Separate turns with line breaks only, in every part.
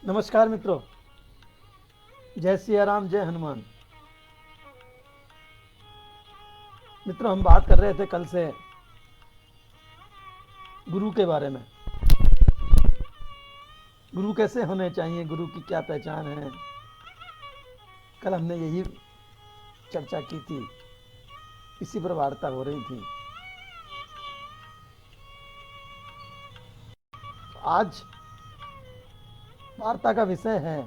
नमस्कार मित्रों। जय सिया राम, जय हनुमान। मित्रों, हम बात कर रहे थे कल से गुरु के बारे में। गुरु कैसे होने चाहिए, गुरु की क्या पहचान है। कल हमने यही चर्चा की थी, इसी पर वार्ता हो रही थी। आज वार्ता का विषय है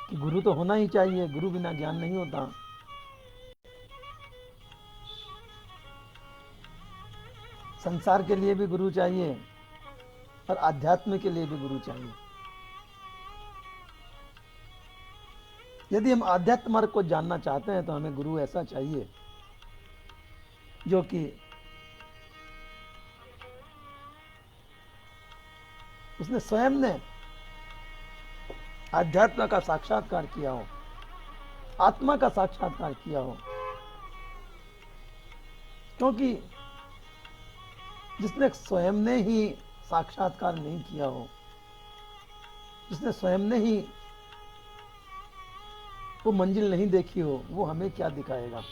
कि गुरु तो होना ही चाहिए, गुरु बिना ज्ञान नहीं होता। संसार के लिए भी गुरु चाहिए और आध्यात्म के लिए भी गुरु चाहिए। यदि हम आध्यात्म मार्ग को जानना चाहते हैं तो हमें गुरु ऐसा चाहिए जो कि उसने स्वयं ने आध्यात्म का साक्षात्कार किया हो, आत्मा का साक्षात्कार किया हो। क्योंकि जिसने स्वयं ने ही साक्षात्कार नहीं किया हो, जिसने स्वयं ने ही वो मंजिल नहीं देखी हो, वो हमें क्या दिखाएगा।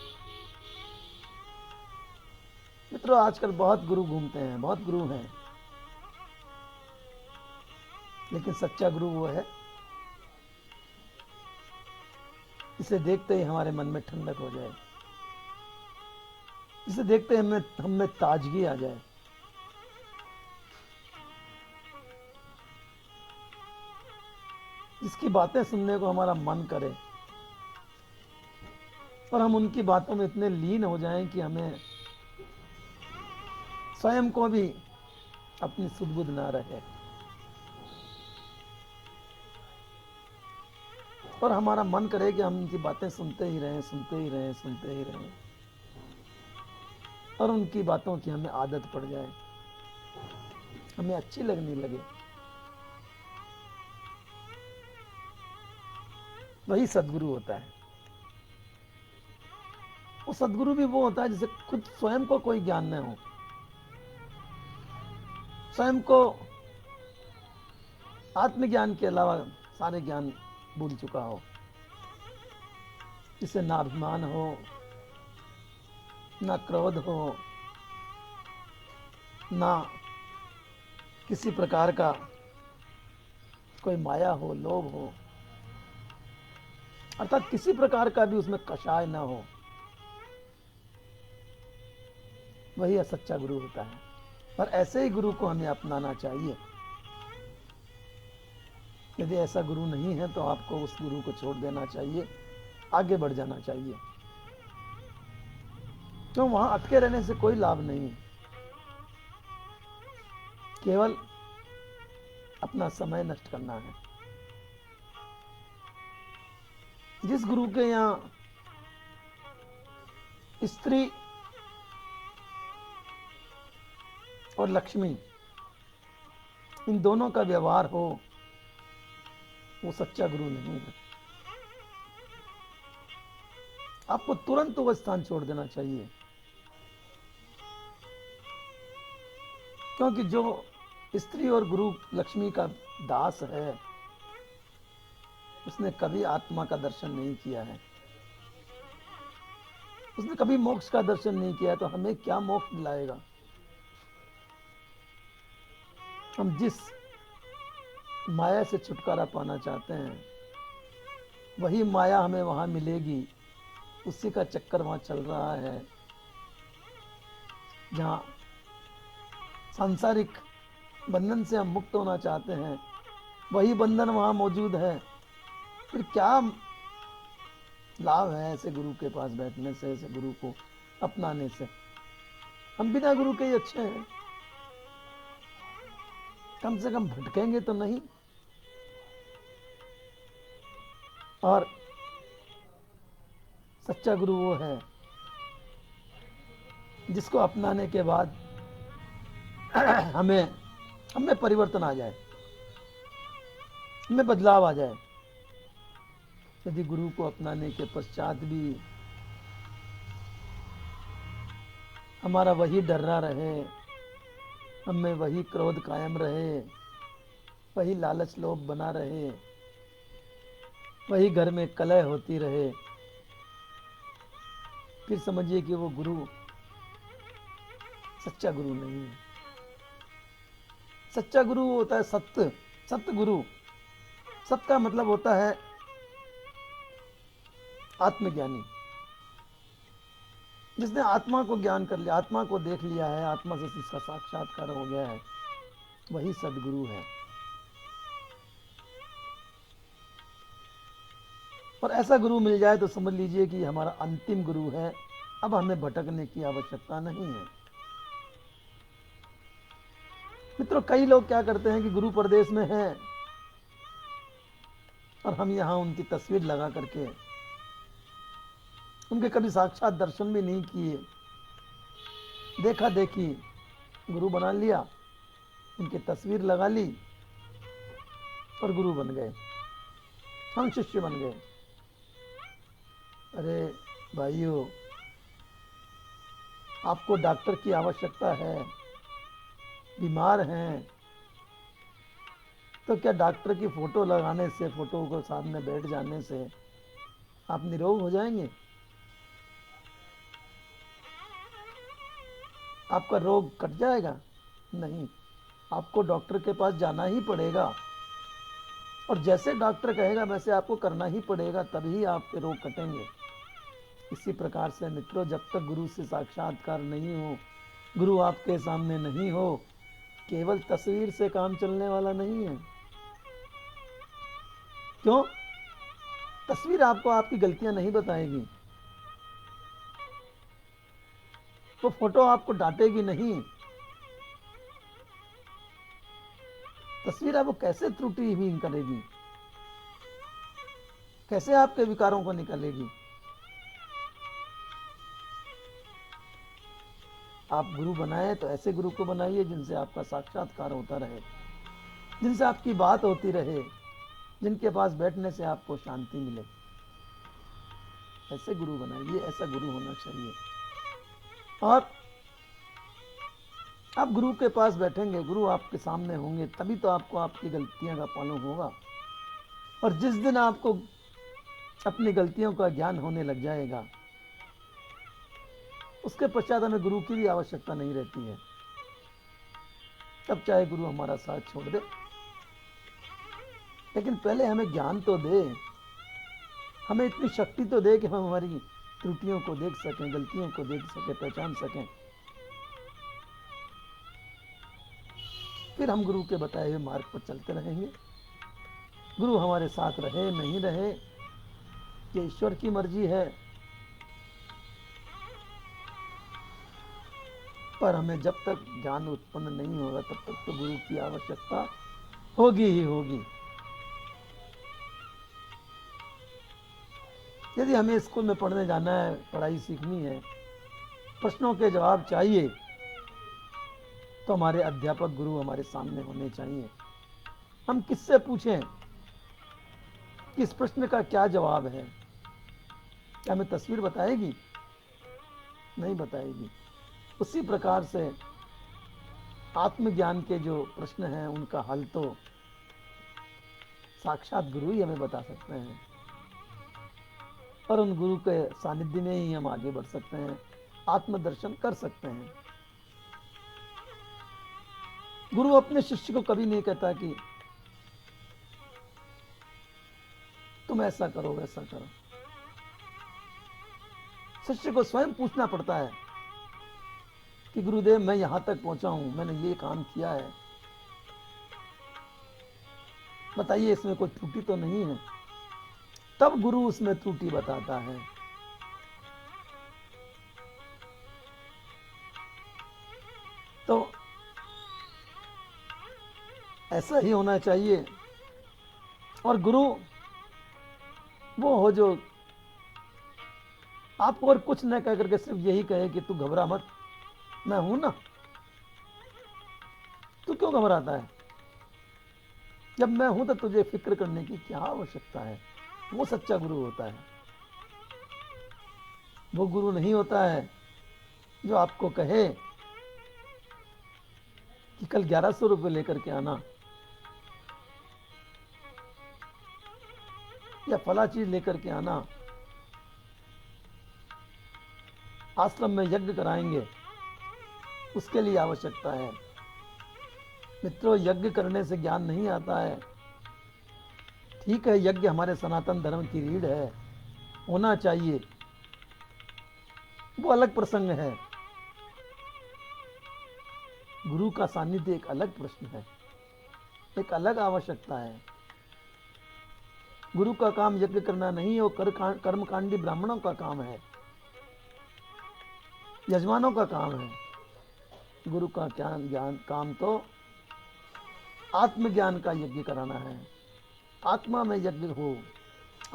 मित्रों, आजकल बहुत गुरु घूमते हैं, बहुत गुरु हैं, लेकिन सच्चा गुरु वो है इसे देखते ही हमारे मन में ठंडक हो जाए, इसे देखते ही हमें ताजगी आ जाए। जिसकी बातें सुनने को हमारा मन करे और हम उनकी बातों में इतने लीन हो जाएं कि हमें स्वयं को भी अपनी सुध-बुध ना रहे और हमारा मन करे कि हम उनकी बातें सुनते ही रहें, सुनते ही रहें, सुनते ही रहें और उनकी बातों की हमें आदत पड़ जाए, हमें अच्छी लगने लगे। वही सदगुरु होता है। वो सदगुरु भी वो होता है जिसे खुद स्वयं को कोई ज्ञान न हो, स्वयं को आत्मज्ञान के अलावा सारे ज्ञान भूल चुका हो, जिसे ना अभिमान हो, ना क्रोध हो, ना किसी प्रकार का कोई माया हो, लोभ हो, अर्थात किसी प्रकार का भी उसमें कषाय ना हो। वही सच्चा गुरु होता है और ऐसे ही गुरु को हमें अपनाना चाहिए। यदि ऐसा गुरु नहीं है तो आपको उस गुरु को छोड़ देना चाहिए, आगे बढ़ जाना चाहिए। तो वहां अटके रहने से कोई लाभ नहीं, केवल अपना समय नष्ट करना है। जिस गुरु के यहाँ स्त्री और लक्ष्मी इन दोनों का व्यवहार हो, वो सच्चा गुरु नहीं है। आपको तुरंत वो स्थान छोड़ देना चाहिए, क्योंकि जो स्त्री और गुरु लक्ष्मी का दास है उसने कभी आत्मा का दर्शन नहीं किया है, उसने कभी मोक्ष का दर्शन नहीं किया है, तो हमें क्या मोक्ष दिलाएगा। हम जिस माया से छुटकारा पाना चाहते हैं वही माया हमें वहां मिलेगी, उसी का चक्कर वहां चल रहा है। जहां सांसारिक बंधन से हम मुक्त होना चाहते हैं वही बंधन वहां मौजूद है। फिर क्या लाभ है ऐसे गुरु के पास बैठने से, ऐसे गुरु को अपनाने से। हम बिना गुरु के ही अच्छे हैं, कम से कम भटकेंगे तो नहीं। और सच्चा गुरु वो है जिसको अपनाने के बाद हमें परिवर्तन आ जाए, हमें बदलाव आ जाए। यदि गुरु को अपनाने के पश्चात भी हमारा वही डर्रा रहे, हमें वही क्रोध कायम रहे, वही लालच लोभ बना रहे, वही घर में कलह होती रहे, फिर समझिए कि वो गुरु सच्चा गुरु नहीं है। सच्चा गुरु होता है सत्य, सत्य गुरु। सत्य का मतलब होता है आत्मज्ञानी, जिसने आत्मा को ज्ञान कर लिया, आत्मा को देख लिया है, आत्मा से जिसका साक्षात्कार हो गया है, वही सदगुरु है। और ऐसा गुरु मिल जाए तो समझ लीजिए कि हमारा अंतिम गुरु है। अब हमें भटकने की आवश्यकता नहीं है। मित्रों, कई लोग क्या करते हैं कि गुरु परदेश में है और हम यहां उनकी तस्वीर लगा करके, उनके कभी साक्षात दर्शन भी नहीं किए, देखा देखी गुरु बना लिया, उनकी तस्वीर लगा ली और गुरु बन गए, हम शिष्य बन गए। अरे भाइयों, आपको डॉक्टर की आवश्यकता है, बीमार हैं, तो क्या डॉक्टर की फोटो लगाने से, फोटो को सामने बैठ जाने से आप निरोग हो जाएंगे? आपका रोग कट जाएगा? नहीं, आपको डॉक्टर के पास जाना ही पड़ेगा और जैसे डॉक्टर कहेगा वैसे आपको करना ही पड़ेगा, तभी आपके रोग कटेंगे। इसी प्रकार से मित्रों, जब तक गुरु से साक्षात्कार नहीं हो, गुरु आपके सामने नहीं हो, केवल तस्वीर से काम चलने वाला नहीं है। क्यों? तस्वीर आपको आपकी गलतियां नहीं बताएगी, वो फोटो आपको डांटेगी नहीं। तस्वीर आपको कैसे त्रुटिहीन करेगी, कैसे आपके विकारों को निकालेगी। आप गुरु बनाए तो ऐसे गुरु को बनाइए जिनसे आपका साक्षात्कार होता रहे, जिनसे आपकी बात होती रहे, जिनके पास बैठने से आपको शांति मिले। ऐसे गुरु बनाइए, ऐसा गुरु होना चाहिए। और आप गुरु के पास बैठेंगे, गुरु आपके सामने होंगे, तभी तो आपको आपकी गलतियों का पालन होगा। और जिस दिन आपको अपनी गलतियों का ज्ञान होने लग जाएगा, उसके पश्चात हमें गुरु की भी आवश्यकता नहीं रहती है। तब चाहे गुरु हमारा साथ छोड़ दे, लेकिन पहले हमें ज्ञान तो दे, हमें इतनी शक्ति तो दे कि हम हमारी त्रुटियों को देख सकें, गलतियों को देख सकें, पहचान सकें। फिर हम गुरु के बताए हुए मार्ग पर चलते रहेंगे। गुरु हमारे साथ रहे नहीं रहे, ये ईश्वर की मर्जी है, पर हमें जब तक ज्ञान उत्पन्न नहीं होगा तब तक तो गुरु की आवश्यकता होगी ही होगी। यदि हमें स्कूल में पढ़ने जाना है, पढ़ाई सीखनी है, प्रश्नों के जवाब चाहिए, तो हमारे अध्यापक गुरु हमारे सामने होने चाहिए। हम किससे पूछें कि इस प्रश्न का क्या जवाब है? क्या हमें तस्वीर बताएगी? नहीं बताएगी। उसी प्रकार से आत्मज्ञान के जो प्रश्न हैं उनका हल तो साक्षात गुरु ही हमें बता सकते हैं, और उन गुरु के सानिध्य में ही हम आगे बढ़ सकते हैं, आत्मदर्शन कर सकते हैं। गुरु अपने शिष्य को कभी नहीं कहता कि तुम ऐसा करो वैसा करो। शिष्य को स्वयं पूछना पड़ता है कि गुरुदेव, मैं यहां तक पहुंचा हूं, मैंने ये काम किया है, बताइए इसमें कोई त्रुटि तो नहीं है। तब गुरु उसमें त्रुटि बताता है। तो ऐसा ही होना चाहिए। और गुरु वो हो जो आपको और कुछ न कह करके सिर्फ यही कहे कि तू घबरा मत, मैं हूं ना। तू क्यों घबराता है? जब मैं हूं तो तुझे फिक्र करने की क्या आवश्यकता है? वो सच्चा गुरु होता है। वो गुरु नहीं होता है जो आपको कहे कि कल 1100 रुपये लेकर के आना, या फला चीज लेकर के आना, आश्रम में यज्ञ कराएंगे, उसके लिए आवश्यकता है। मित्रों, यज्ञ करने से ज्ञान नहीं आता है। ठीक है, यज्ञ हमारे सनातन धर्म की रीढ़ है, होना चाहिए, वो अलग प्रसंग है। गुरु का सानिध्य एक अलग प्रश्न है, एक अलग आवश्यकता है। गुरु का काम यज्ञ करना नहीं है, वो कर्मकांडी ब्राह्मणों का काम है, यजमानों का काम है। गुरु का ज्ञान काम तो आत्मज्ञान का यज्ञ कराना है। आत्मा में यज्ञ हो,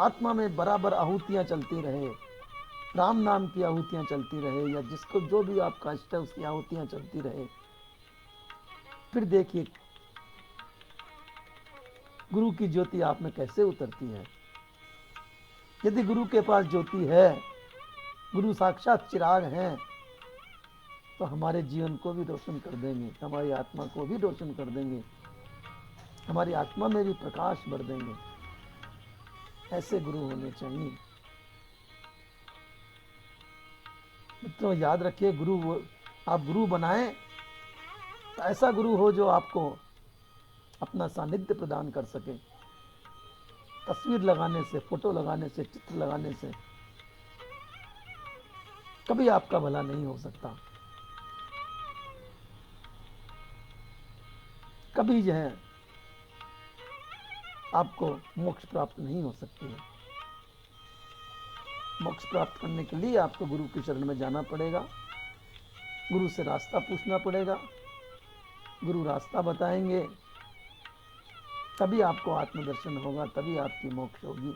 आत्मा में बराबर आहुतियां चलती रहे, राम नाम की आहुतियां चलती रहे, या जिसको जो भी आपका इष्ट है उसकी आहुतियां चलती रहे। फिर देखिए गुरु की ज्योति आप में कैसे उतरती है। यदि गुरु के पास ज्योति है, गुरु साक्षात चिराग हैं, तो हमारे जीवन को भी रोशन कर देंगे, हमारी आत्मा को भी रोशन कर देंगे, हमारी आत्मा में भी प्रकाश भर देंगे। ऐसे गुरु होने चाहिए। मित्रों, याद रखिए, आप गुरु बनाएं तो ऐसा गुरु हो जो आपको अपना सानिध्य प्रदान कर सके। तस्वीर लगाने से, फोटो लगाने से, चित्र लगाने से कभी आपका भला नहीं हो सकता, कभी जो है आपको मोक्ष प्राप्त नहीं हो सकती है। मोक्ष प्राप्त करने के लिए आपको गुरु की शरण में जाना पड़ेगा, गुरु से रास्ता पूछना पड़ेगा, गुरु रास्ता बताएंगे, तभी आपको आत्मदर्शन होगा, तभी आपकी मोक्ष होगी,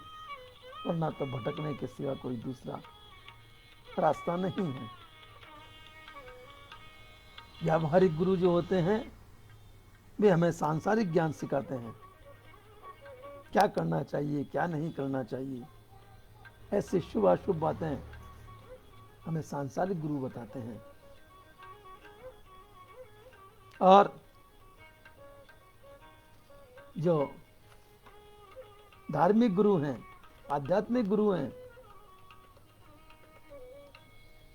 वरना तो भटकने के सिवा कोई दूसरा रास्ता नहीं है। व्यावहारिक गुरु जो होते हैं वे हमें सांसारिक ज्ञान सिखाते हैं, क्या करना चाहिए, क्या नहीं करना चाहिए। ऐसे शुभ अशुभ बातें हमें सांसारिक गुरु बताते हैं। और जो धार्मिक गुरु हैं, आध्यात्मिक गुरु हैं,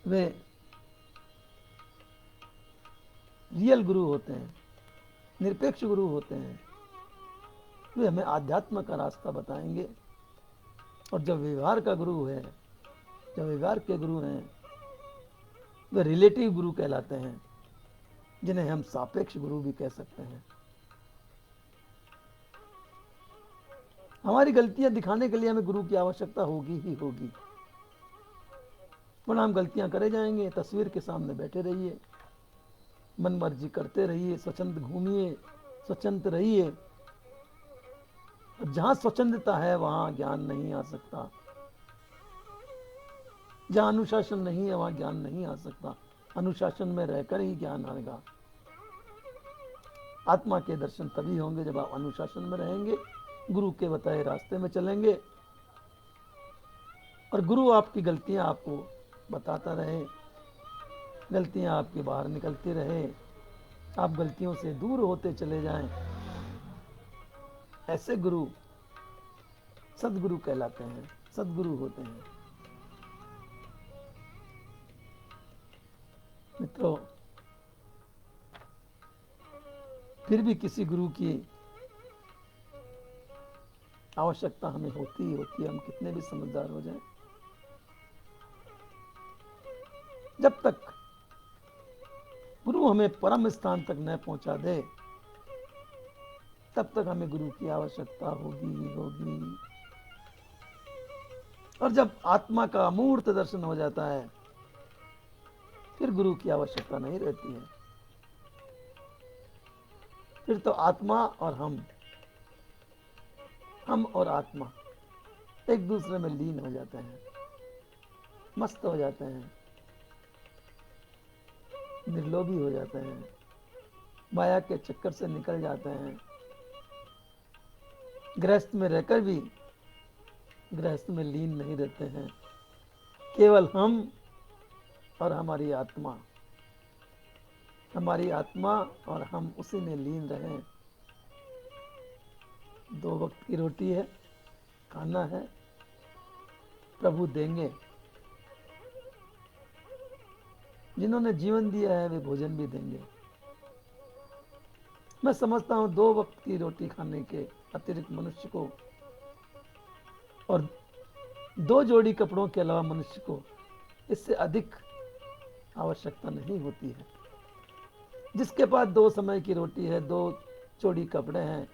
वे रियल गुरु होते हैं, निरपेक्ष गुरु होते हैं। वे हमें आध्यात्म का रास्ता बताएंगे। और जो व्यवहार का गुरु है, जो व्यवहार के गुरु हैं, वे रिलेटिव गुरु कहलाते हैं, जिन्हें हम सापेक्ष गुरु भी कह सकते हैं। हमारी गलतियां दिखाने के लिए हमें गुरु की आवश्यकता होगी ही होगी, वरना हम गलतियां करे जाएंगे। तस्वीर के सामने बैठे रहिए, मन मर्जी करते रहिए, स्वच्छंद घूमिए, स्वच्छंद रहिए। जहां स्वच्छंदता है वहां ज्ञान नहीं आ सकता, जहां अनुशासन नहीं है वहां ज्ञान नहीं आ सकता। अनुशासन में रहकर ही ज्ञान आएगा। आत्मा के दर्शन तभी होंगे जब आप अनुशासन में रहेंगे, गुरु के बताए रास्ते में चलेंगे, और गुरु आपकी गलतियां आपको बताता रहे, गलतियां आपके बाहर निकलती रहे, आप गलतियों से दूर होते चले जाएं। ऐसे गुरु सदगुरु कहलाते हैं, सदगुरु होते हैं। मित्रों, फिर भी किसी गुरु की आवश्यकता हमें होती ही होती है, हम कितने भी समझदार हो जाएं। जब तक गुरु हमें परम स्थान तक न पहुंचा दे, तब तक हमें गुरु की आवश्यकता होगी ही होगी। और जब आत्मा का अमूर्त दर्शन हो जाता है, फिर गुरु की आवश्यकता नहीं रहती है। फिर तो आत्मा और हम और आत्मा एक दूसरे में लीन हो जाते हैं, मस्त हो जाते हैं, निर्लोभी हो जाते हैं, माया के चक्कर से निकल जाते हैं। गृहस्थ में रहकर भी गृहस्थ में लीन नहीं रहते हैं। केवल हम और हमारी आत्मा और हम उसी में लीन रहें। 2 वक्त की रोटी है, खाना है, प्रभु देंगे। जिन्होंने जीवन दिया है वे भोजन भी देंगे। मैं समझता हूं 2 वक्त की रोटी खाने के अतिरिक्त मनुष्य को और 2 जोड़ी कपड़ों के अलावा मनुष्य को इससे अधिक आवश्यकता नहीं होती है। जिसके पास 2 समय की रोटी है, 2 जोड़ी कपड़े हैं,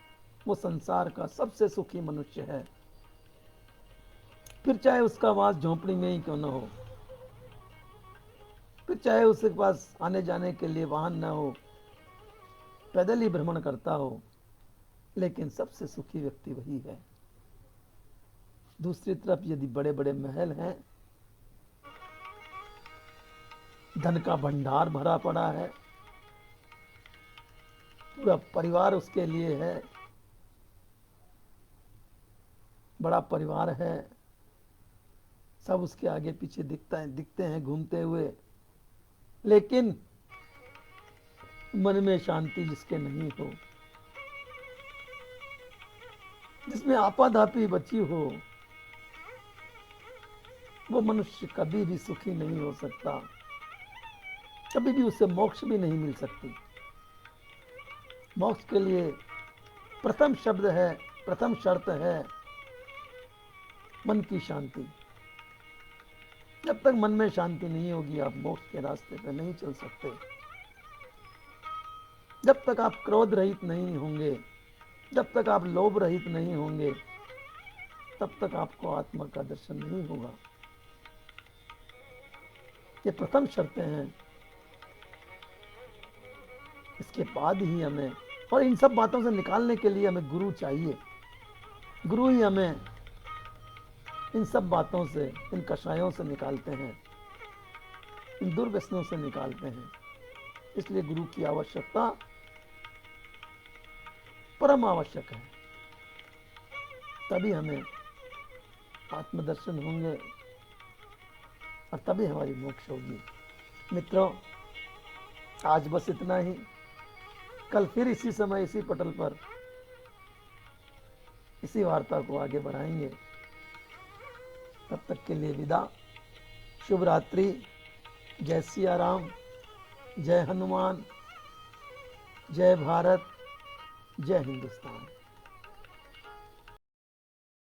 वो संसार का सबसे सुखी मनुष्य है। फिर चाहे उसका वास झोंपड़ी में ही क्यों न हो, फिर चाहे उसके पास आने जाने के लिए वाहन न हो, पैदल ही भ्रमण करता हो, लेकिन सबसे सुखी व्यक्ति वही है। दूसरी तरफ यदि बड़े बड़े महल हैं, धन का भंडार भरा पड़ा है, पूरा परिवार उसके लिए है, बड़ा परिवार है, सब उसके आगे पीछे दिखते हैं घूमते हुए, लेकिन मन में शांति जिसके नहीं हो, जिसमें आपाधापी बची हो, वो मनुष्य कभी भी सुखी नहीं हो सकता, कभी भी उसे मोक्ष भी नहीं मिल सकती। मोक्ष के लिए प्रथम शब्द है, प्रथम शर्त है मन की शांति। जब तक मन में शांति नहीं होगी आप मोक्ष के रास्ते पर नहीं चल सकते। जब तक आप क्रोध रहित नहीं होंगे, जब तक आप लोभ रहित नहीं होंगे, तब तक आपको आत्मा का दर्शन नहीं होगा। ये प्रथम शर्तें हैं। इसके बाद ही हमें, और इन सब बातों से निकालने के लिए हमें गुरु चाहिए। गुरु ही हमें इन सब बातों से, इन कषायों से निकालते हैं, इन दुर्व्यसनों से निकालते हैं। इसलिए गुरु की आवश्यकता परम आवश्यक है। तभी हमें आत्मदर्शन होंगे और तभी हमारी मोक्ष होगी। मित्रों, आज बस इतना ही। कल फिर इसी समय इसी पटल पर इसी वार्ता को आगे बढ़ाएंगे। तब तक के लिए विदा। शुभ रात्रि। जय सिया राम, जय हनुमान, जय भारत, जय हिंदुस्तान।